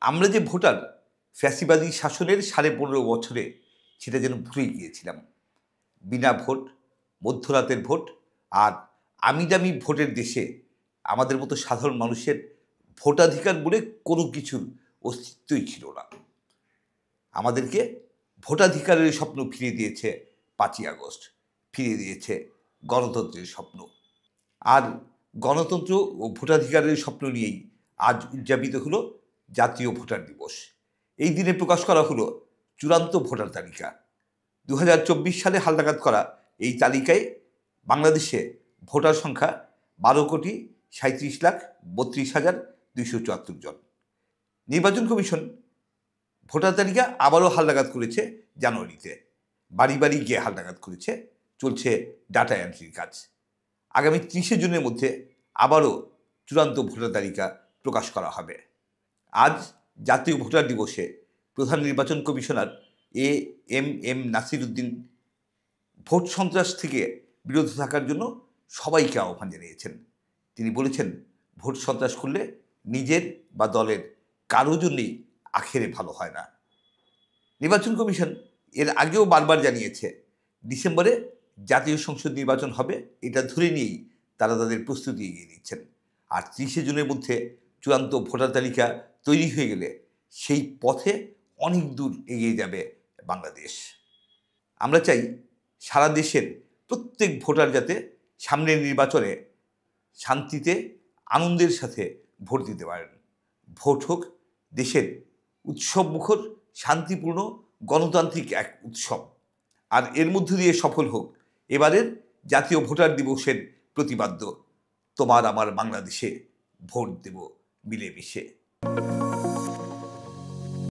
আমরা যে ভোটার ফ্যাসিবাদী শাসনের 15.5 বছরে সেটা যেন ভুলে গিয়েছিলাম। বিনা ভোট, মধ্যরাতের ভোট আর আমিদামি ভোটের দেশে আমাদের মতো সাধারণ মানুষের ভোটাধিকার বলে কোনো কিছুর অস্তিত্বই ছিল না। আমাদেরকে ভোটাধিকারের স্বপ্ন ফিরিয়ে দিয়েছে 5ই আগস্ট, ফিরিয়ে দিয়েছে গণতন্ত্রের স্বপ্ন। আর গণতন্ত্র ও ভোটাধিকারের স্বপ্ন নিয়েই আজ উদযাপিত হলো জাতীয় ভোটার দিবস। এই দিনে প্রকাশ করা হলো চূড়ান্ত ভোটার তালিকা। 2024 সালে হালনাগাদ করা এই তালিকায় বাংলাদেশে ভোটার সংখ্যা 12,37,32,274 জন। নির্বাচন কমিশন ভোটার তালিকা আবারও হালনাগাদ করেছে জানুয়ারিতে। বাড়ি বাড়ি গিয়ে হালনাগাদ করেছে, চলছে ডাটা এন্ট্রির কাজ। আগামী 30 জুনের মধ্যে আবারও চূড়ান্ত ভোটার তালিকা প্রকাশ করা হবে। আজ জাতীয় ভোটার দিবসে প্রধান নির্বাচন commissioner M Nasir Uddin vote সন্ত্রাস থেকে বিরত থাকার জন্য সবাইকে আহ্বান জানিয়েছেন। তিনি বলেছেন, ভোট সন্ত্রাস করলে নিজের বা দলের কারো জন্যই আখেরে ভালো হয় না। নির্বাচন কমিশন এর আগেও বারবার জানিয়েছে, ডিসেম্বরে জাতীয় সংসদ নির্বাচন হবে, এটা ধরে নিয়েই তারা তাদের প্রস্তুতি এগিয়ে নিচ্ছেন। আর 30 জুনের মধ্যে চূড়ান্ত ভোটার তালিকা তৈরি হয়ে গেলে সেই পথে অনেক দূর এগিয়ে যাবে বাংলাদেশ। আমরা চাই সারা দেশের প্রত্যেক ভোটার যাতে সামনের নির্বাচনে শান্তিতে আনন্দের সাথে ভোট দিতে পারেন। ভোট হোক দেশের উৎসবমুখর শান্তিপূর্ণ গণতান্ত্রিক এক উৎসব। আর এর মধ্য দিয়ে সফল হোক এবারের জাতীয় ভোটার দিবসের প্রতিপাদ্য, তোমার আমার বাংলাদেশে ভোট দেব মিলেমিশে।